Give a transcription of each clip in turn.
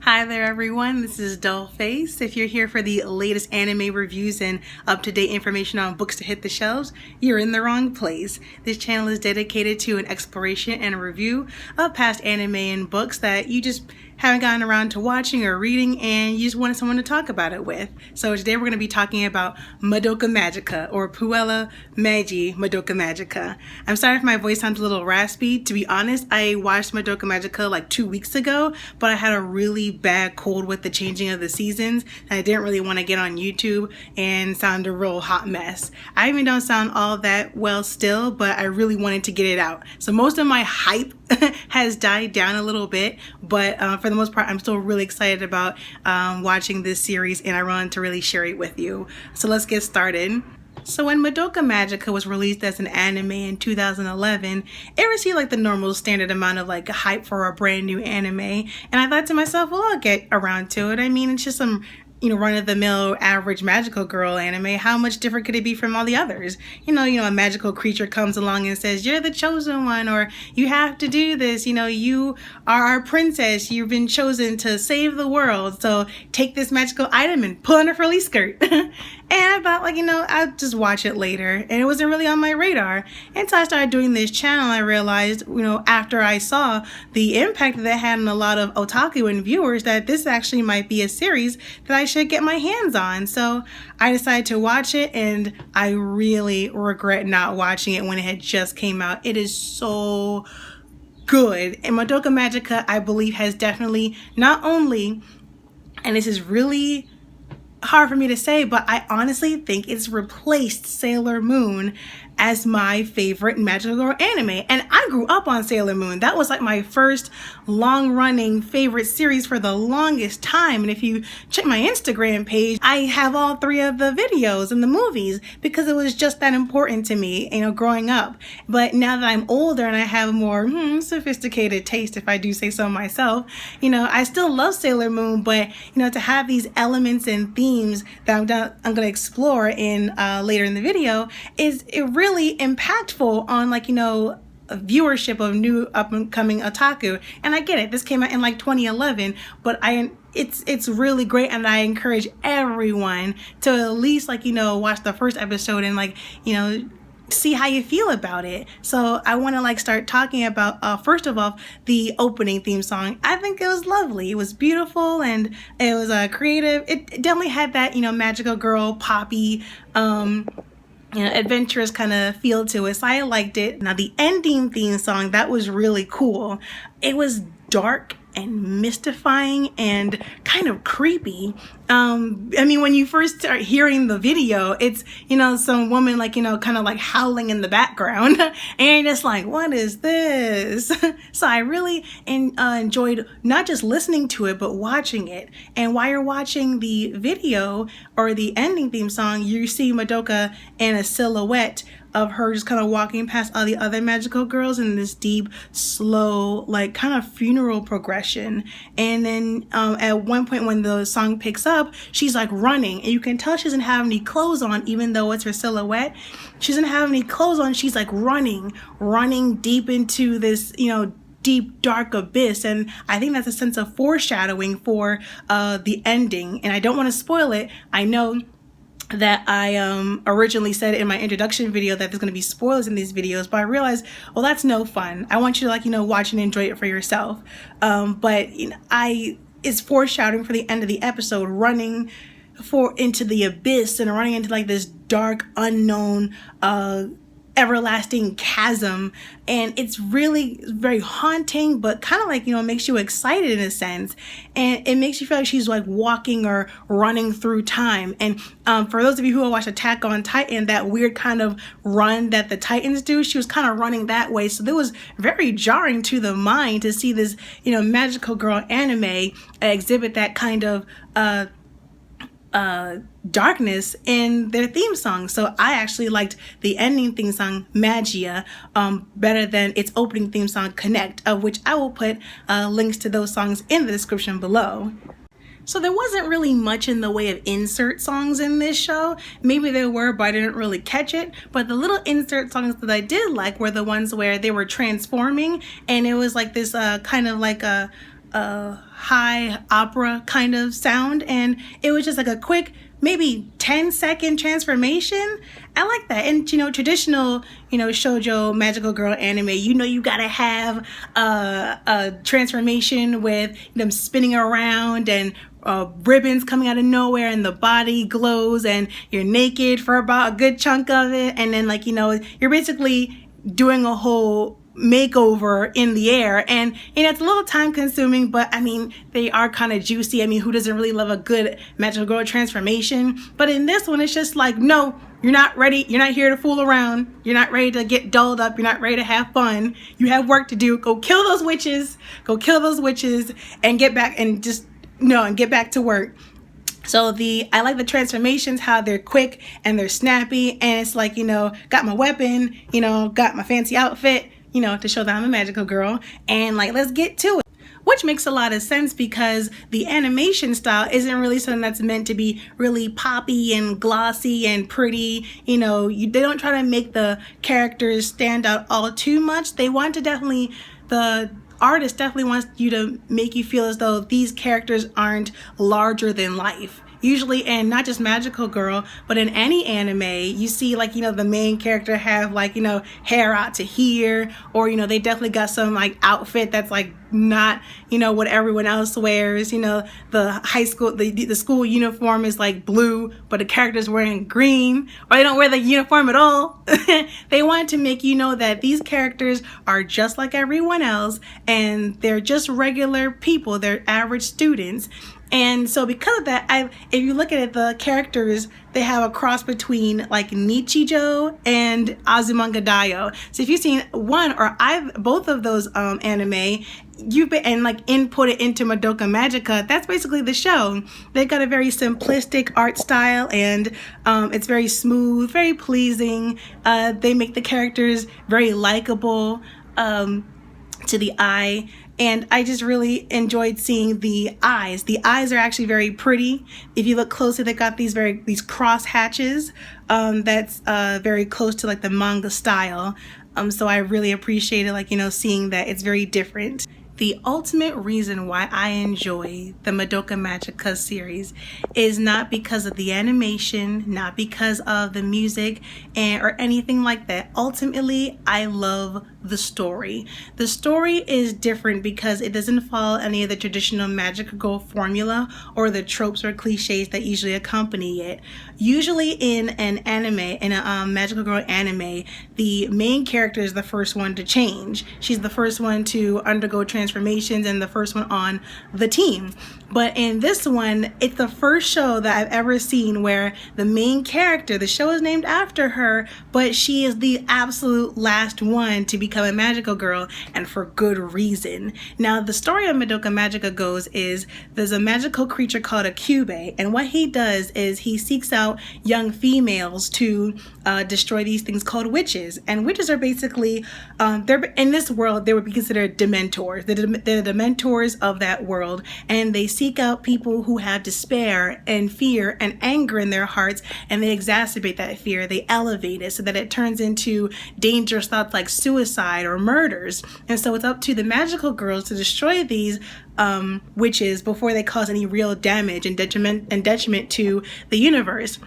Hi there everyone, this is Dollface. If you're here for the latest anime reviews and up-to-date information on books to hit the shelves, you're in the wrong place. This channel is dedicated to an exploration and a review of past anime and books that you just haven't gotten around to watching or reading and you just wanted someone to talk about it with. So today we're going to be talking about Madoka Magica, or Puella Magi Madoka Magica. I'm sorry if my voice sounds a little raspy. To be honest, I watched Madoka Magica like 2 weeks ago, but I had a really bad cold with the changing of the seasons and I didn't really want to get on YouTube and sound a real hot mess. I even don't sound all that well still, but I really wanted to get it out. So most of my hype has died down a little bit, but for the most part I'm still really excited about watching this series and I wanted to really share it with you. So let's get started. So when Madoka Magica was released as an anime in 2011, it received like the normal standard amount of like hype for a brand new anime, and I thought to myself, well, I'll get around to it. I mean, it's just some run-of-the-mill average magical girl anime. How much different could it be from all the others? A magical creature comes along and says, you're the chosen one, or you have to do this, you are our princess, you've been chosen to save the world, so take this magical item and put on a frilly skirt. And I thought, I'll just watch it later. And it wasn't really on my radar. Until I started doing this channel, I realized, after I saw the impact that it had on a lot of otaku and viewers, that this actually might be a series that I should get my hands on. So I decided to watch it, and I really regret not watching it when it had just came out. It is so good. And Madoka Magica, I believe, has definitely not only, and this is really hard for me to say, but I honestly think it's replaced Sailor Moon as my favorite magical girl anime. And I grew up on Sailor Moon. That was like my first long-running favorite series for the longest time. And if you check my Instagram page, I have all 3 of the videos and the movies because it was just that important to me, growing up. But now that I'm older and I have more sophisticated taste, if I do say so myself, I still love Sailor Moon, but to have these elements and themes that I'm going to explore in later in the video is really impactful on a viewership of new up and coming otaku. And I get it, this came out in 2011, but it's really great, and I encourage everyone to at least watch the first episode and see how you feel about it. So I want to start talking about first of all the opening theme song. I think it was lovely. It was beautiful and it was creative. It definitely had that magical girl poppy adventurous kind of feel to it, so I liked it. Now the ending theme song, that was really cool. It was dark and mystifying and kind of creepy. When you first start hearing the video, it's some woman kind of howling in the background and you're just like, what is this? So I really enjoyed not just listening to it but watching it. And while you're watching the video or the ending theme song, you see Madoka in a silhouette of her just kind of walking past all the other magical girls in this deep, slow, kind of funeral progression. And then at one point when the song picks up, she's running, and you can tell she doesn't have any clothes on, even though it's her silhouette. She doesn't have any clothes on. She's running deep into this, deep dark abyss. And I think that's a sense of foreshadowing for the ending. And I don't want to spoil it. I know that I originally said in my introduction video that there's going to be spoilers in these videos, but I realized, well, that's no fun. I want you to watch and enjoy it for yourself. But it's foreshadowing for the end of the episode, running into the abyss and running into this dark, unknown, everlasting chasm. And it's really very haunting, but kind of makes you excited in a sense, and it makes you feel like she's walking or running through time. And for those of you who have watched Attack on Titan, that weird kind of run that the Titans do, she was kind of running that way. So it was very jarring to the mind to see this magical girl anime exhibit that kind of darkness in their theme song. So I actually liked the ending theme song, Magica, better than its opening theme song, Connect, of which I will put links to those songs in the description below. So there wasn't really much in the way of insert songs in this show. Maybe there were, but I didn't really catch it. But the little insert songs that I did like were the ones where they were transforming, and it was this kind of a high opera kind of sound, and it was just like a quick maybe 10-second transformation. I like that. And traditional shoujo magical girl anime, you gotta have a transformation with them spinning around and ribbons coming out of nowhere, and the body glows, and you're naked for about a good chunk of it, and then you're basically doing a whole makeover in the air. And it's a little time consuming, but I mean, they are kind of juicy. I mean, who doesn't really love a good magical girl transformation? But in this one, it's just like, no, you're not ready. You're not here to fool around. You're not ready to get dulled up. You're not ready to have fun. You have work to do. Go kill those witches. Go kill those witches and get back and get back to work. So I like the transformations, how they're quick and they're snappy, and it's like, got my weapon, got my fancy outfit, to show that I'm a magical girl, and let's get to it. Which makes a lot of sense because the animation style isn't really something that's meant to be really poppy and glossy and pretty. They don't try to make the characters stand out all too much. They want to the artist definitely wants you to make you feel as though these characters aren't larger than life. Usually, and not just Magical Girl, but in any anime, you see the main character have hair out to here, or they definitely got some outfit that's not what everyone else wears. The high school, the school uniform is blue, but the character's wearing green, or they don't wear the uniform at all. They want to make you know that these characters are just like everyone else, and they're just regular people. They're average students. And so because of that, if you look at it, the characters, they have a cross between Nichijou and Azumanga Daioh. So if you've seen one or both of those anime, you've been input it into Madoka Magica, that's basically the show. They've got a very simplistic art style, and it's very smooth, very pleasing. They make the characters very likable to the eye. And I just really enjoyed seeing the eyes. The eyes are actually very pretty. If you look closely, they've got these cross hatches that's very close to the manga style. So I really appreciated seeing that it's very different. The ultimate reason why I enjoy the Madoka Magica series is not because of the animation, not because of the music or anything like that. Ultimately, I love the story. The story is different because it doesn't follow any of the traditional magical girl formula or the tropes or cliches that usually accompany it. Usually in an anime, in a magical girl anime, the main character is the first one to change. She's the first one to undergo transformations and the first one on the team. But in this one, it's the first show that I've ever seen where the main character, the show is named after her, but she is the absolute last one to become a magical girl, and for good reason. Now, the story of Madoka Magica goes is there's a magical creature called a Kyubey, and what he does is he seeks out young females to destroy these things called witches. And witches are basically, they're in this world, they would be considered dementors. They're the dementors of that world, and they seek out people who have despair and fear and anger in their hearts, and they exacerbate that fear. They elevate it so that it turns into dangerous thoughts like suicide or murders. And so it's up to the magical girls to destroy these witches before they cause any real damage and detriment to the universe.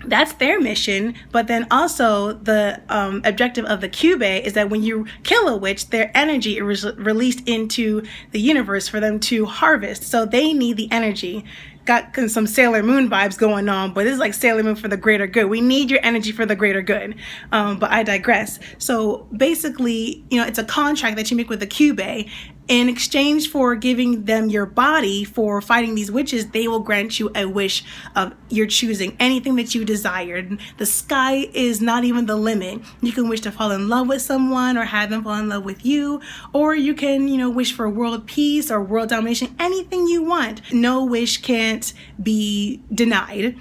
That's their mission, but then also the objective of the Kyubey is that when you kill a witch, their energy is released into the universe for them to harvest. So they need the energy. Got some Sailor Moon vibes going on, but this is like Sailor Moon for the greater good. We need your energy for the greater good. But I digress. So basically, it's a contract that you make with the Kyubey. In exchange for giving them your body for fighting these witches, they will grant you a wish of your choosing, anything that you desired. The sky is not even the limit. You can wish to fall in love with someone or have them fall in love with you, or you can, wish for world peace or world domination, anything you want. No wish can't be denied.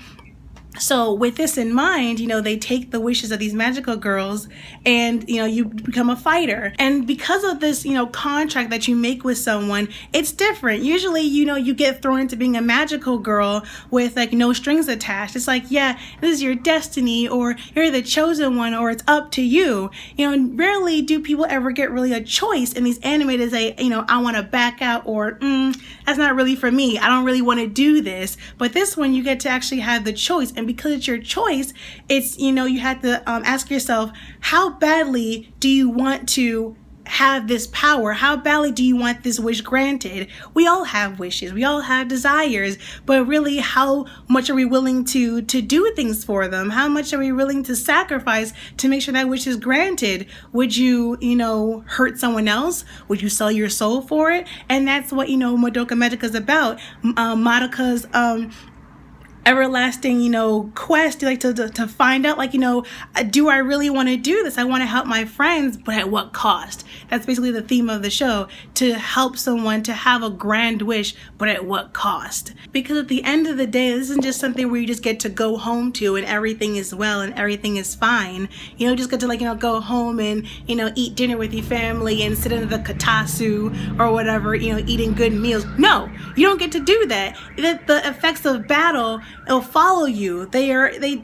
So with this in mind, they take the wishes of these magical girls and, you become a fighter. And because of this, contract that you make with someone, it's different. Usually, you get thrown into being a magical girl with like no strings attached. It's like, yeah, this is your destiny, or you're the chosen one, or it's up to you. Rarely do people ever get really a choice in these anime to say, I want to back out, or that's not really for me. I don't really want to do this. But this one, you get to actually have the choice. And because it's your choice, it's, you have to ask yourself, how badly do you want to have this power? How badly do you want this wish granted? We all have wishes, we all have desires, but really, how much are we willing to do things for them? How much are we willing to sacrifice to make sure that wish is granted? Would you, hurt someone else? Would you sell your soul for it? And that's what, Madoka Magica is about. Madoka's everlasting, quest, like to find out, like, do I really want to do this? I want to help my friends, but at what cost? That's basically the theme of the show, to help someone to have a grand wish, but at what cost? Because at the end of the day, this isn't just something where you just get to go home to and everything is well and everything is fine. You don't just get to, like, go home and, eat dinner with your family and sit in the katasu or whatever, eating good meals. No, you don't get to do that. The effects of battle, it'll follow you. They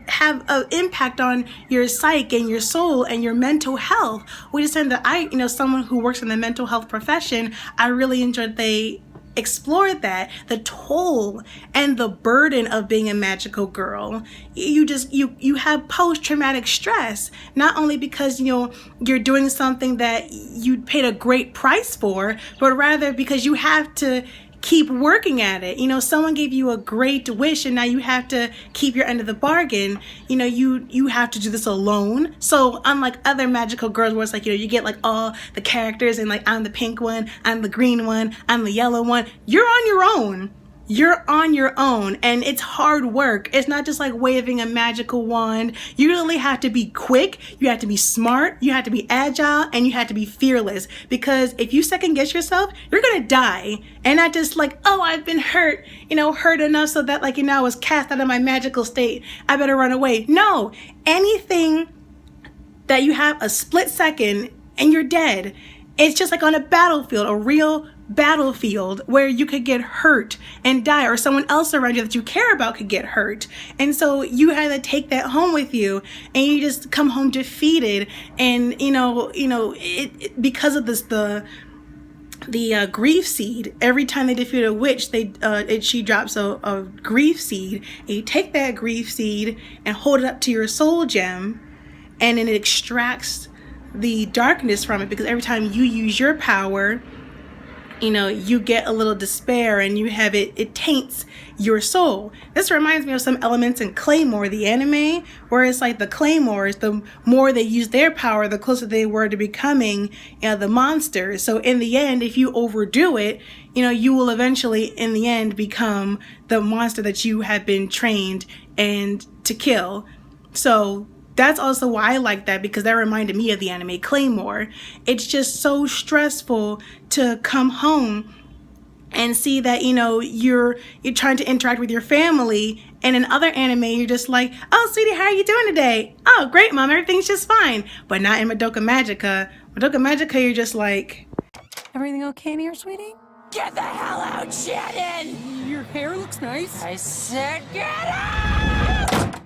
have an impact on your psyche and your soul and your mental health. We just said that someone who works in the mental health profession, I really enjoyed they explored that, the toll and the burden of being a magical girl. You have post-traumatic stress, not only because you're doing something that you paid a great price for, but rather because you have to keep working at it. Someone gave you a great wish and now you have to keep your end of the bargain. You have to do this alone. So unlike other magical girls where it's like, you get like all the characters and like, I'm the pink one, I'm the green one, I'm the yellow one. You're on your own. You're on your own, and it's hard work. It's not just like waving a magical wand. You really have to be quick, you have to be smart, you have to be agile, and you have to be fearless. Because if you second guess yourself, you're gonna die. And not just like, oh, I've been hurt, hurt enough so that like, I was cast out of my magical state, I better run away. No, anything that you have a split second and you're dead. It's just like on a battlefield, a real battlefield where you could get hurt and die, or someone else around you that you care about could get hurt. And so you had to take that home with you, and you just come home defeated. And because of this, the grief seed, every time they defeat a witch, she drops a grief seed, and you take that grief seed and hold it up to your soul gem, and then it extracts the darkness from it, because every time you use your power, you get a little despair and you have it taints your soul. This reminds me of some elements in Claymore, the anime, where it's like the Claymores, the more they use their power, the closer they were to becoming the monsters. So in the end, if you overdo it, you will eventually in the end become the monster that you have been trained and to kill. So that's also why I like that, because that reminded me of the anime Claymore. It's just so stressful to come home and see that, you're trying to interact with your family, and in other anime, you're just like, oh, sweetie, how are you doing today? Oh, great, mom, everything's just fine. But not in Madoka Magica. Madoka Magica, you're just like, everything okay in here, sweetie? Get the hell out, Shannon! Your hair looks nice. I said get out!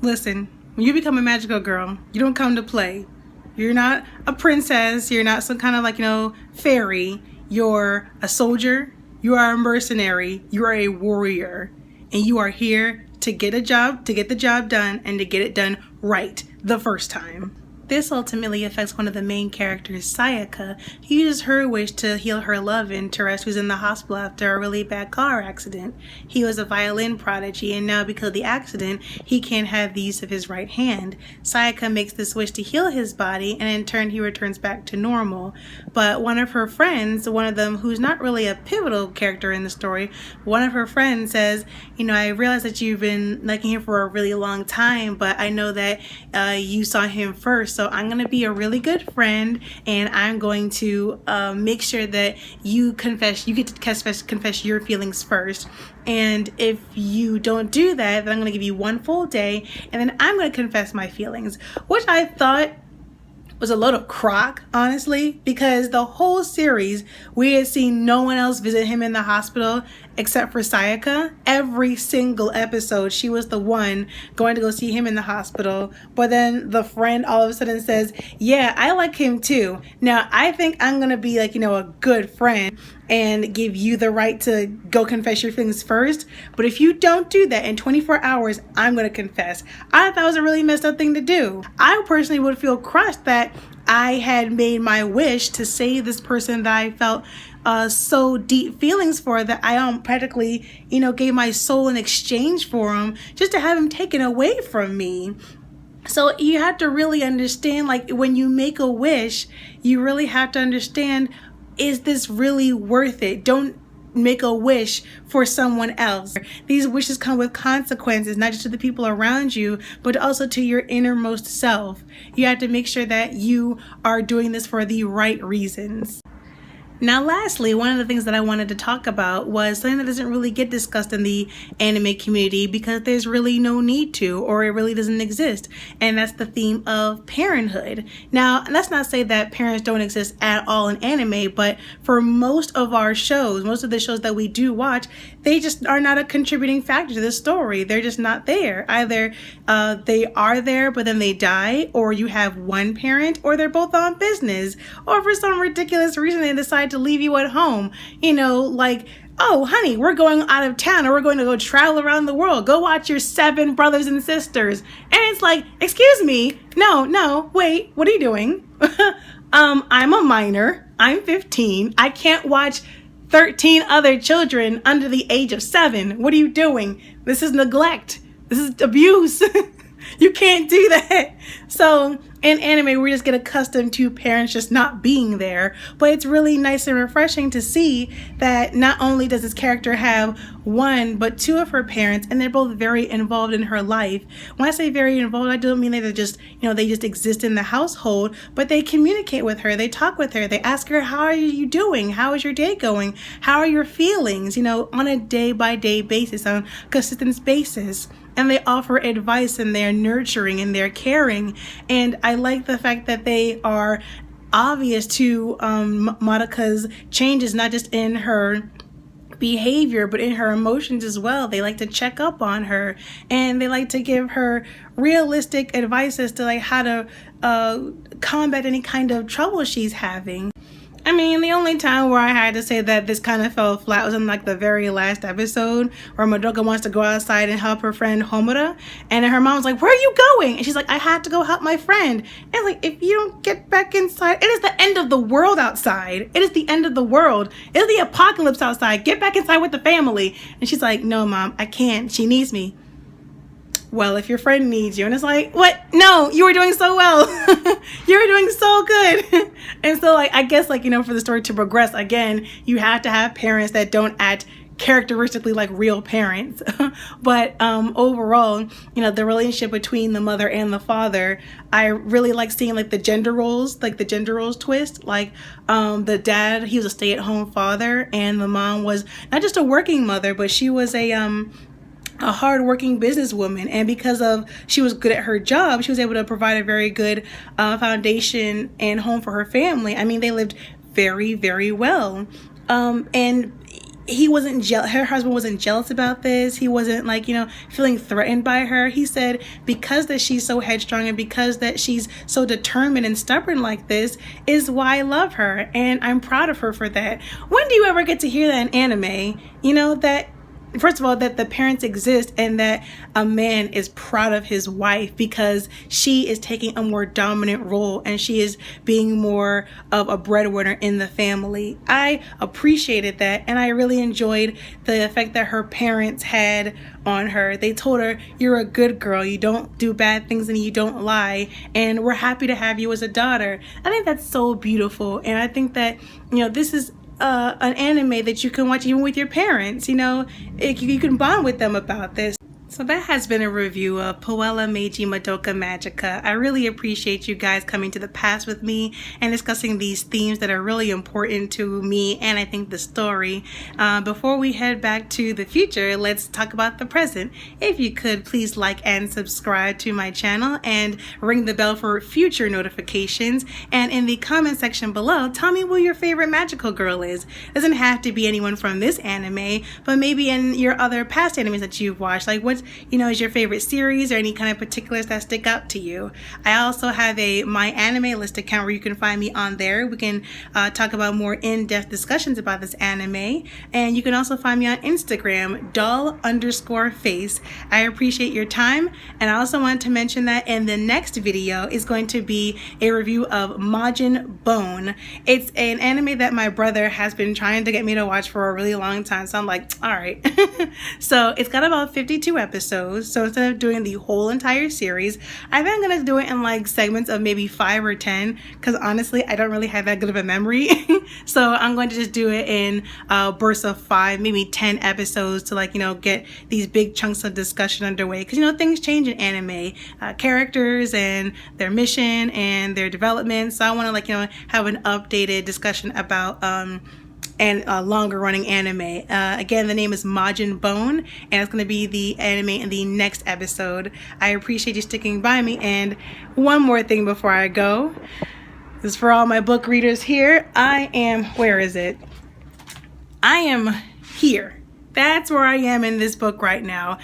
Listen. When you become a magical girl, you don't come to play. You're not a princess. You're not some kind of like, fairy. You're a soldier. You are a mercenary. You are a warrior. And you are here to get the job done, and to get it done right the first time. This ultimately affects one of the main characters, Sayaka, who uses her wish to heal her love interest who's in the hospital after a really bad car accident. He was a violin prodigy, and now because of the accident, he can't have the use of his right hand. Sayaka makes this wish to heal his body, and in turn he returns back to normal. But one of her friends, one of them who's not really a pivotal character in the story, one of her friends says, I realize that you've been liking him for a really long time, but I know that you saw him first, So I'm going to be a really good friend, and I'm going to make sure that you get to confess your feelings first. And if you don't do that, then I'm going to give you one full day, and then I'm going to confess my feelings, which I thought was a load of crock, honestly, because the whole series we had seen no one else visit him in the hospital except for Sayaka. Every single episode she was the one going to go see him in the hospital, but then the friend all of a sudden says, yeah, I like him too. Now I think I'm gonna be like, a good friend and give you the right to go confess your feelings first, but if you don't do that in 24 hours, I'm gonna confess. I thought that was a really messed up thing to do. I personally would feel crushed that I had made my wish to save this person that I felt so deep feelings for, that I practically, gave my soul in exchange for him, just to have him taken away from me. So you have to really understand, like, when you make a wish, you really have to understand, is this really worth it? Don't make a wish for someone else. These wishes come with consequences, not just to the people around you, but also to your innermost self. You have to make sure that you are doing this for the right reasons. Now, lastly, one of the things that I wanted to talk about was something that doesn't really get discussed in the anime community because there's really no need to, or it really doesn't exist, and that's the theme of parenthood. Now, let's not say that parents don't exist at all in anime, but for most of our shows, most of the shows that we do watch, they just are not a contributing factor to the story. They're just not there. Either they are there, but then they die, or you have one parent, or they're both on business, or for some ridiculous reason they decide to leave you at home, like, oh honey, we're going out of town, or we're going to go travel around the world, go watch your 7 brothers and sisters. And it's like, excuse me, no, wait, what are you doing? I'm a minor, I'm 15, I can't watch 13 other children under the age of 7. What are you doing? This is neglect, this is abuse. You can't do that. So in anime, we just get accustomed to parents just not being there, but it's really nice and refreshing to see that not only does this character have 1 but 2 of her parents, and they're both very involved in her life. When I say very involved, I don't mean that they're just, they just exist in the household, but they communicate with her, they talk with her, they ask her, how are you doing? How is your day going? How are your feelings? On a day-by-day basis, on a consistent basis. And they offer advice, and they're nurturing, and they're caring. And I like the fact that they are obvious to Madoka's changes, not just in her behavior, but in her emotions as well. They like to check up on her, and they like to give her realistic advice as to like how to combat any kind of trouble she's having. I mean, the only time where I had to say that this kind of fell flat was in like the very last episode where Madoka wants to go outside and help her friend Homura, and her mom's like, where are you going? And she's like, I had to go help my friend. And like, if you don't get back inside, it is the end of the world outside. It is the end of the world. It is the apocalypse outside. Get back inside with the family. And she's like, no mom, I can't. She needs me. Well, if your friend needs you. And it's like, what? No, you were doing so well. You were doing so good. And so like, I guess like, for the story to progress, again, you have to have parents that don't act characteristically like real parents. But overall, the relationship between the mother and the father, I really like seeing like the gender roles twist. Like the dad, he was a stay-at-home father, and the mom was not just a working mother, but she was a hardworking businesswoman, and because of she was good at her job, she was able to provide a very good foundation and home for her family. I mean, they lived very, very well, and he wasn't her husband wasn't jealous about this. He wasn't like, feeling threatened by her. He said, because that she's so headstrong and because that she's so determined and stubborn like this is why I love her, and I'm proud of her for that. When do you ever get to hear that in anime? That first of all, that the parents exist, and that a man is proud of his wife because she is taking a more dominant role and she is being more of a breadwinner in the family. I appreciated that, and I really enjoyed the effect that her parents had on her. They told her, you're a good girl, you don't do bad things and you don't lie, and we're happy to have you as a daughter. I think that's so beautiful, and I think that, this is an anime that you can watch even with your parents. You can bond with them about this. So that has been a review of Puella Meiji Madoka Magica. I really appreciate you guys coming to the past with me and discussing these themes that are really important to me and I think the story. Before we head back to the future, let's talk about the present. If you could, please like and subscribe to my channel and ring the bell for future notifications. And in the comment section below, tell me who your favorite magical girl is. Doesn't have to be anyone from this anime, but maybe in your other past animes that you've watched. Like what's is your favorite series or any kind of particulars that stick out to you. I also have a My Anime List account where you can find me on there. We can talk about more in-depth discussions about this anime. And you can also find me on Instagram, doll_face. I appreciate your time. And I also want to mention that in the next video is going to be a review of Majin Bone. It's an anime that my brother has been trying to get me to watch for a really long time. So I'm like, all right. So it's got about 52 episodes. So instead of doing the whole entire series, I think I'm gonna do it in like segments of maybe 5 or 10, because honestly I don't really have that good of a memory. So I'm going to just do it in bursts of 5, maybe 10 episodes to get these big chunks of discussion underway, because things change in anime, characters and their mission and their development. So I want to have an updated discussion about and a longer running anime. Again, the name is Majin Bone, and it's going to be the anime in the next episode. I appreciate you sticking by me. And one more thing before I go. This is for all my book readers here. Where is it? I am here. That's where I am in this book right now.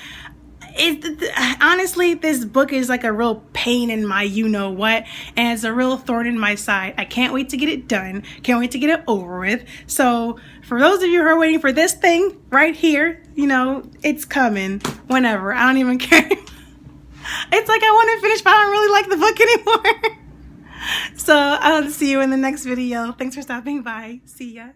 Honestly, this book is like a real pain in my you-know-what, and it's a real thorn in my side. I can't wait to get it done. Can't wait to get it over with. So for those of you who are waiting for this thing right here, it's coming whenever. I don't even care. It's like I want to finish, but I don't really like the book anymore. So I'll see you in the next video. Thanks for stopping by. See ya.